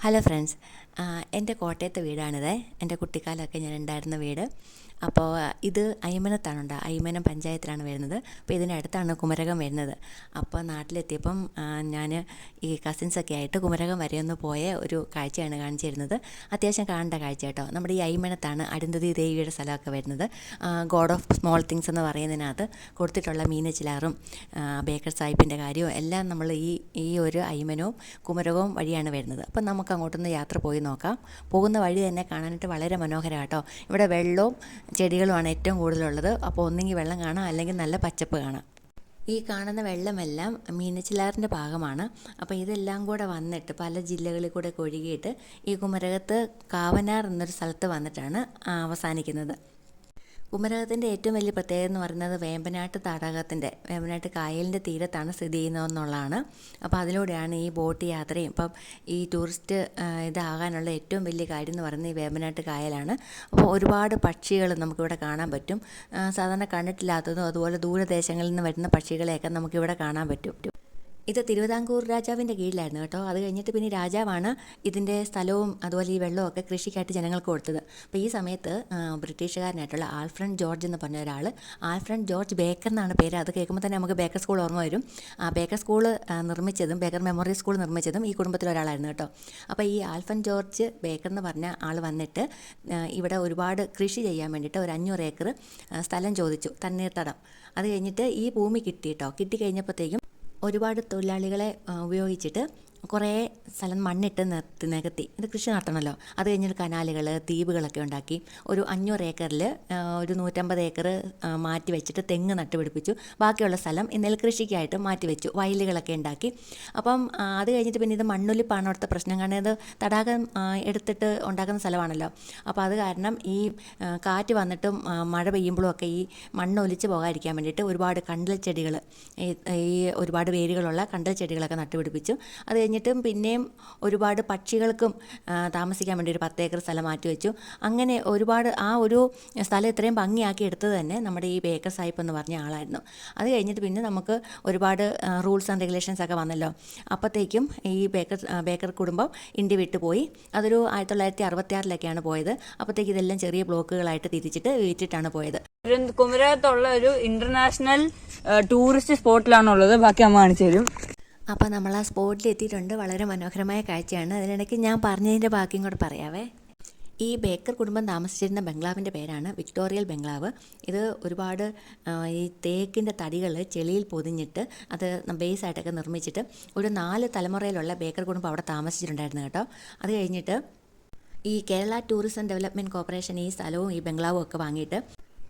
Hello friends, എൻ്റെ കോട്ടയത്തെ വീടാണിത്. എൻ്റെ കുട്ടിക്കാലമൊക്കെ ഞാൻ ഉണ്ടായിരുന്ന വീട്. അപ്പോൾ ഇത് അയ്മനത്താണുണ്ട്. അയ്മനം പഞ്ചായത്തിലാണ് വരുന്നത്. അപ്പോൾ ഇതിനടുത്താണ് കുമരകം വരുന്നത്. അപ്പോൾ നാട്ടിലെത്തിയപ്പം ഞാൻ ഈ കസിൻസൊക്കെ ആയിട്ട് കുമരകം വരെ ഒന്ന് പോയ ഒരു കാഴ്ചയാണ് കാണിച്ചു തരുന്നത്. അത്യാവശ്യം കാണേണ്ട കാഴ്ച കേട്ടോ. നമ്മുടെ ഈ അയ്മനത്താണ് അരുന്ധതി ദേവിയുടെ സ്ഥലമൊക്കെ വരുന്നത്. ഗോഡ് ഓഫ് സ്മോൾ തിങ്സ് എന്ന് പറയുന്നതിനകത്ത് കൊടുത്തിട്ടുള്ള മീനച്ചിലാറും ബേക്കർ സാഹിബിൻ്റെ കാര്യവും എല്ലാം നമ്മൾ ഈ ഒരു അയ്മനവും കുമരകവും വഴിയാണ് വരുന്നത്. അപ്പം നമുക്ക് അങ്ങോട്ടൊന്ന് യാത്ര പോയി നോക്കാം. പോകുന്ന വഴി തന്നെ കാണാനായിട്ട് വളരെ മനോഹരമാണ് കേട്ടോ. ഇവിടെ വെള്ളവും ചെടികളുമാണ് ഏറ്റവും കൂടുതലുള്ളത്. അപ്പോൾ ഒന്നെങ്കിൽ വെള്ളം കാണാം, അല്ലെങ്കിൽ നല്ല പച്ചപ്പ് കാണാം. ഈ കാണുന്ന വെള്ളമെല്ലാം മീനച്ചിലാറിൻ്റെ ഭാഗമാണ്. അപ്പോൾ ഇതെല്ലാം കൂടെ വന്നിട്ട് പല ജില്ലകളിൽ കൂടെ ഒഴുകിയിട്ട് ഈ കുമരകത്ത് കാവനാർ എന്നൊരു സ്ഥലത്ത് വന്നിട്ടാണ് അവസാനിക്കുന്നത്. കുമരകത്തിൻ്റെ ഏറ്റവും വലിയ പ്രത്യേകത എന്ന് പറയുന്നത് വേമ്പനാട്ട് കായലിൻ്റെ തീരത്താണ് സ്ഥിതി ചെയ്യുന്നതെന്നുള്ളതാണ്. അപ്പോൾ അതിലൂടെയാണ് ഈ ബോട്ട് യാത്രയും. ഇപ്പം ഈ ടൂറിസ്റ്റ് ഇതാകാനുള്ള ഏറ്റവും വലിയ കാര്യം എന്ന് പറയുന്നത് ഈ വേമ്പനാട്ട് കായലാണ്. അപ്പോൾ ഒരുപാട് പക്ഷികൾ നമുക്കിവിടെ കാണാൻ പറ്റും. സാധാരണ കണ്ടിട്ടില്ലാത്തതും അതുപോലെ ദൂരദേശങ്ങളിൽ നിന്ന് വരുന്ന പക്ഷികളെയൊക്കെ നമുക്കിവിടെ കാണാൻ പറ്റും. ഇത് തിരുവിതാംകൂർ രാജാവിൻ്റെ കീഴിലായിരുന്നു കേട്ടോ. അത് കഴിഞ്ഞിട്ട് പിന്നെ രാജാവാണ് ഇതിൻ്റെ സ്ഥലവും അതുപോലെ ഈ വെള്ളമൊക്കെ കൃഷിക്കായിട്ട് ജനങ്ങൾക്ക് കൊടുത്തത്. അപ്പോൾ ഈ സമയത്ത് ബ്രിട്ടീഷുകാരനായിട്ടുള്ള ആൽഫ്രഡ് ജോർജ് എന്ന് പറഞ്ഞ ഒരാൾ, ആൽഫ്രഡ് ജോർജ് ബേക്കർ എന്നാണ് പേര്. അത് കേൾക്കുമ്പോൾ തന്നെ നമുക്ക് ബേക്കർ സ്കൂൾ ഓർമ്മ വരും. ബേക്കർ സ്കൂൾ നിർമ്മിച്ചതും ബേക്കർ മെമ്മോറിയൽ സ്കൂൾ നിർമ്മിച്ചതും ഈ കുടുംബത്തിലെ ഒരാളായിരുന്നു കേട്ടോ. അപ്പോൾ ഈ ആൽഫ്രഡ് ജോർജ് ബേക്കർ എന്ന് പറഞ്ഞ ആൾ വന്നിട്ട് ഇവിടെ ഒരുപാട് കൃഷി ചെയ്യാൻ വേണ്ടിയിട്ട് ഒരു 500 ഏക്കർ സ്ഥലം ചോദിച്ചു, തണ്ണീർത്തടം. അത് കഴിഞ്ഞിട്ട് ഈ ഭൂമി കിട്ടി കേട്ടോ. കിട്ടിക്കഴിഞ്ഞപ്പോഴത്തേക്കും ഒരുപാട് തൊഴിലാളികളെ ഉപയോഗിച്ചിട്ട് കുറേ സ്ഥലം മണ്ണിട്ട് നികത്തി ഇത് കൃഷി നടത്തണമല്ലോ. അത് കഴിഞ്ഞിട്ട് കനാലുകൾ, ദ്വീപുകളൊക്കെ ഉണ്ടാക്കി ഒരു 500 ഏക്കറിൽ ഒരു 150 ഏക്കർ മാറ്റി വെച്ചിട്ട് തെങ്ങ് നട്ടുപിടിപ്പിച്ചു. ബാക്കിയുള്ള സ്ഥലം നെൽകൃഷിക്കായിട്ട് മാറ്റി വെച്ചു, വയലുകളൊക്കെ ഉണ്ടാക്കി. അപ്പം അത് കഴിഞ്ഞിട്ട് പിന്നെ ഇത് മണ്ണൊലിപ്പാണ് അവിടുത്തെ പ്രശ്നം. കാരണം ഇത് തടാകം എടുത്തിട്ട് ഉണ്ടാക്കുന്ന സ്ഥലമാണല്ലോ. അപ്പോൾ അത് കാരണം ഈ കാറ്റ് വന്നിട്ടും മഴ പെയ്യുമ്പോഴും ഒക്കെ ഈ മണ്ണൊലിച്ച് പോകാതിരിക്കാൻ വേണ്ടിയിട്ട് ഒരുപാട് കണ്ടൽ ചെടികൾ, ഈ ഒരുപാട് വേരുകളുള്ള കണ്ടൽ ചെടികളൊക്കെ നട്ടുപിടിപ്പിച്ചു. അത് കഴിഞ്ഞിട്ടും പിന്നെയും ഒരുപാട് പക്ഷികൾക്കും താമസിക്കാൻ വേണ്ടി ഒരു 10 ഏക്കർ സ്ഥലം മാറ്റി വെച്ചു. അങ്ങനെ ഒരുപാട് ആ ഒരു സ്ഥലം ഇത്രയും ഭംഗിയാക്കി എടുത്തത് തന്നെ നമ്മുടെ ഈ ബേക്കർ സാഹിബ് എന്ന് പറഞ്ഞ ആളായിരുന്നു. അത് കഴിഞ്ഞിട്ട് പിന്നെ നമുക്ക് ഒരുപാട് റൂൾസ് ആൻഡ് റെഗുലേഷൻസ് ഒക്കെ വന്നല്ലോ. അപ്പോഴത്തേക്കും ഈ ബേക്കർ കുടുംബം ഇന്ത്യ വിട്ടു പോയി. അതൊരു 1966-ലൊക്കെയാണ് പോയത്. അപ്പോഴത്തേക്ക് ഇതെല്ലാം ചെറിയ ബ്ലോക്കുകളായിട്ട് തിരിച്ചിട്ട് വിറ്റിട്ടാണ് പോയത്. കുമരകത്തുള്ള ഒരു ഇന്റർനാഷണൽ ടൂറിസ്റ്റ് സ്പോട്ടിലാണുള്ളത്. ബാക്കി അമ്മ കാണിച്ചു തരും. അപ്പോൾ നമ്മൾ ആ സ്പോട്ടിൽ എത്തിയിട്ടുണ്ട്. വളരെ മനോഹരമായ കാഴ്ചയാണ്. അതിനിടയ്ക്ക് ഞാൻ പറഞ്ഞതിൻ്റെ ബാക്കിയും കൂടെ പറയാവേ. ഈ ബേക്കർ കുടുംബം താമസിച്ചിരുന്ന ബംഗ്ലാവിൻ്റെ പേരാണ് വിക്ടോറിയൽ ബംഗ്ലാവ്. ഇത് ഒരുപാട് ഈ തേക്കിൻ്റെ തടികൾ ചെളിയിൽ പൊതിഞ്ഞിട്ട് അത് ബേസായിട്ടൊക്കെ നിർമ്മിച്ചിട്ട് ഒരു 4 തലമുറയിലുള്ള ബേക്കർ കുടുംബം അവിടെ താമസിച്ചിട്ടുണ്ടായിരുന്നു കേട്ടോ. അത് കഴിഞ്ഞിട്ട് ഈ കേരള ടൂറിസം ഡെവലപ്മെൻറ്റ് കോർപ്പറേഷൻ ഈ സ്ഥലവും ഈ ബംഗ്ലാവും ഒക്കെ വാങ്ങിയിട്ട്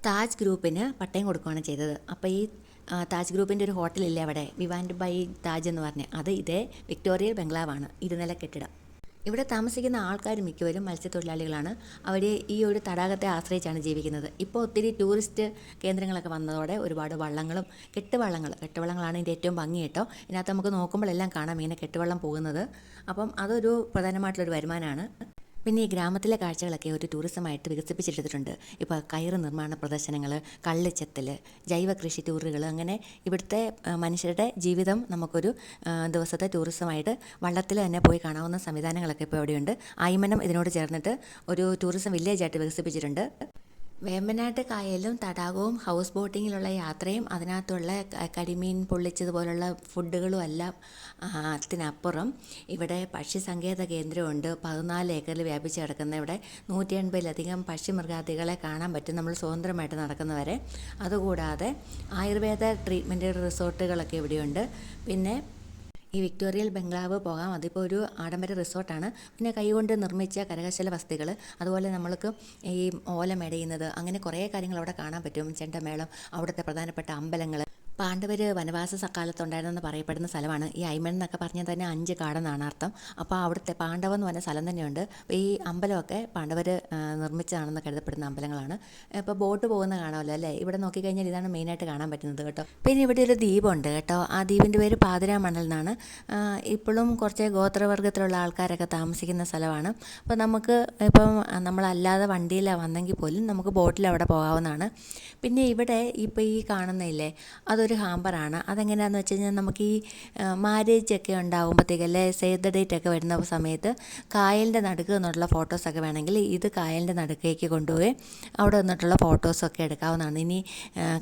താജ് ഗ്രൂപ്പിന് പട്ടയം കൊടുക്കുകയാണ് ചെയ്തത്. അപ്പോൾ ഈ താജ് ഗ്രൂപ്പിൻ്റെ ഒരു ഹോട്ടലില്ലേ അവിടെ, വിവാൻഡ് ബൈ താജ് എന്ന് പറഞ്ഞ്, അത് ഇതേ വിക്ടോറിയൽ ബംഗ്ലാവാണ്, 2 നില കെട്ടിടം. ഇവിടെ താമസിക്കുന്ന ആൾക്കാർ മിക്കവരും മത്സ്യത്തൊഴിലാളികളാണ്. അവർ ഈ ഒരു തടാകത്തെ ആശ്രയിച്ചാണ് ജീവിക്കുന്നത്. ഇപ്പോൾ ഒത്തിരി ടൂറിസ്റ്റ് കേന്ദ്രങ്ങളൊക്കെ വന്നതോടെ ഒരുപാട് വള്ളങ്ങളും കെട്ടുവള്ളങ്ങളാണ് ഇതിൻ്റെ ഏറ്റവും ഭംഗി കേട്ടോ. ഇതിനകത്ത് നമുക്ക് നോക്കുമ്പോഴെല്ലാം കാണാം ഇങ്ങനെ കെട്ടുവള്ളം പോകുന്നത്. അപ്പം അതൊരു പ്രധാനമായിട്ടുള്ളൊരു വരുമാനമാണ്. പിന്നെ ഈ ഗ്രാമത്തിലെ കാഴ്ചകളൊക്കെ ഒരു ടൂറിസമായിട്ട് വികസിപ്പിച്ചെടുത്തിട്ടുണ്ട്. ഇപ്പോൾ കയറ് നിർമ്മാണ പ്രദർശനങ്ങൾ, കള്ളിച്ചെത്തൽ, ജൈവ കൃഷി ടൂറുകൾ, അങ്ങനെ ഇവിടുത്തെ മനുഷ്യരുടെ ജീവിതം നമുക്കൊരു ദിവസത്തെ ടൂറിസമായിട്ട് വള്ളത്തിൽ തന്നെ പോയി കാണാവുന്ന സംവിധാനങ്ങളൊക്കെ ഇപ്പോൾ ഇവിടെയുണ്ട്. അയ്മനം ഇതിനോട് ചേർന്നിട്ട് ഒരു ടൂറിസം വില്ലേജായിട്ട് വികസിപ്പിച്ചിട്ടുണ്ട്. വേമ്പനാട്ട് കായലും തടാകവും ഹൗസ് ബോട്ടിങ്ങിലുള്ള യാത്രയും അതിനകത്തുള്ള കരിമീൻ പൊള്ളിച്ചതുപോലുള്ള ഫുഡുകളും എല്ലാം അതിനപ്പുറം ഇവിടെ പക്ഷി സങ്കേത കേന്ദ്രമുണ്ട്. 14 ഏക്കറിൽ വ്യാപിച്ച് കിടക്കുന്ന ഇവിടെ 180-ലധികം പക്ഷിമൃഗാദികളെ കാണാൻ പറ്റും നമ്മൾ സ്വതന്ത്രമായിട്ട് നടക്കുന്നവരെ. അതുകൂടാതെ ആയുർവേദ ട്രീറ്റ്മെൻറ്റ് റിസോർട്ടുകളൊക്കെ ഇവിടെയുണ്ട്. പിന്നെ ഈ വിക്ടോറിയൽ ബംഗ്ലാവ് പോകാം. അതിപ്പോൾ ഒരു ആഡംബര റിസോർട്ടാണ്. പിന്നെ കൈകൊണ്ട് നിർമ്മിച്ച കരകൗശല വസ്തുക്കൾ, അതുപോലെ നമ്മൾക്ക് ഈ ഓല മെടയുന്നത്, അങ്ങനെ കുറേ കാര്യങ്ങൾ അവിടെ കാണാൻ പറ്റും. ചെണ്ടമേളം, അവിടുത്തെ പ്രധാനപ്പെട്ട അമ്പലങ്ങൾ. പാണ്ഡവർ വനവാസ കാലത്തുണ്ടായിരുന്നെന്ന് പറയപ്പെടുന്ന സ്ഥലമാണ് ഈ അയ്മൻ എന്നൊക്കെ പറഞ്ഞാൽ തന്നെ 5 കാടെന്നാണ് അർത്ഥം. അപ്പോൾ അവിടുത്തെ പാണ്ഡവം എന്ന് പറഞ്ഞ സ്ഥലം തന്നെയുണ്ട്. ഈ അമ്പലമൊക്കെ പാണ്ഡവർ നിർമ്മിച്ചതാണെന്ന് കരുതപ്പെടുന്ന അമ്പലങ്ങളാണ്. ഇപ്പോൾ ബോട്ട് പോകുന്ന കാണാമല്ലോ അല്ലേ. ഇവിടെ നോക്കിക്കഴിഞ്ഞാൽ ഇതാണ് മെയിനായിട്ട് കാണാൻ പറ്റുന്നത് കേട്ടോ. പിന്നെ ഇവിടെ ഒരു ദ്വീപുണ്ട് കേട്ടോ. ആ ദ്വീപിൻ്റെ പേര് പാതിരാമണൽ എന്നാണ്. ഇപ്പോഴും കുറച്ച് ഗോത്രവർഗ്ഗത്തിലുള്ള ആൾക്കാരൊക്കെ താമസിക്കുന്ന സ്ഥലമാണ്. അപ്പോൾ നമുക്ക് ഇപ്പം നമ്മളല്ലാതെ വണ്ടിയിലാണ് വന്നെങ്കിൽ പോലും നമുക്ക് ബോട്ടിൽ അവിടെ പോകാവുന്നതാണ്. പിന്നെ ഇവിടെ ഇപ്പോൾ ഈ കാണുന്നില്ലേ, അതൊരു അതൊരു ഹാമ്പറാണ്. അതെങ്ങനെയാണെന്ന് വെച്ച് കഴിഞ്ഞാൽ നമുക്ക് ഈ മാരേജൊക്കെ ഉണ്ടാകുമ്പോഴത്തേക്ക് അല്ലെ സേവ് ദ ഡേറ്റ് ഒക്കെ വരുന്ന സമയത്ത് കായലിൻ്റെ നടുക്ക് നിന്നുള്ള ഫോട്ടോസൊക്കെ വേണമെങ്കിൽ ഇത് കായലിൻ്റെ നടുക്കേക്ക് കൊണ്ടുപോയി അവിടെ നിന്നിട്ടുള്ള ഫോട്ടോസൊക്കെ എടുക്കാവുന്നതാണ്. ഇനി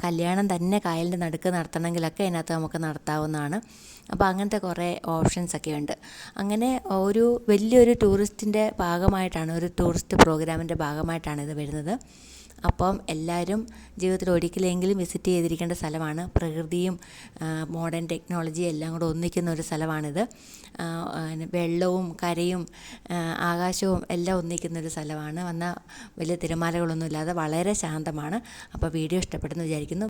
കല്യാണം തന്നെ കായലിൻ്റെ നടുക്ക് നടത്തണമെങ്കിലൊക്കെ അതിനകത്ത് നമുക്ക് നടത്താവുന്നതാണ്. അപ്പോൾ അങ്ങനത്തെ കുറേ ഓപ്ഷൻസൊക്കെ ഉണ്ട്. അങ്ങനെ ഒരു വലിയൊരു ടൂറിസ്റ്റിൻ്റെ ഭാഗമായിട്ടാണ്, ഒരു ടൂറിസ്റ്റ് പ്രോഗ്രാമിൻ്റെ ഭാഗമായിട്ടാണ് ഇത് വരുന്നത്. അപ്പം എല്ലാവരും ജീവിതത്തിൽ ഒരിക്കലെങ്കിലും വിസിറ്റ് ചെയ്തിരിക്കേണ്ട സ്ഥലമാണ്. പ്രകൃതിയും മോഡേൺ ടെക്നോളജിയും എല്ലാം കൂടെ ഒന്നിക്കുന്ന ഒരു സ്ഥലമാണിത്. വെള്ളവും കരയും ആകാശവും എല്ലാം ഒന്നിക്കുന്നൊരു സ്ഥലമാണ്. വന്നാൽ വലിയ തിരമാലകളൊന്നും ഇല്ലാതെ വളരെ ശാന്തമാണ്. അപ്പോൾ വീഡിയോ ഇഷ്ടപ്പെട്ടെന്ന് വിചാരിക്കുന്നു.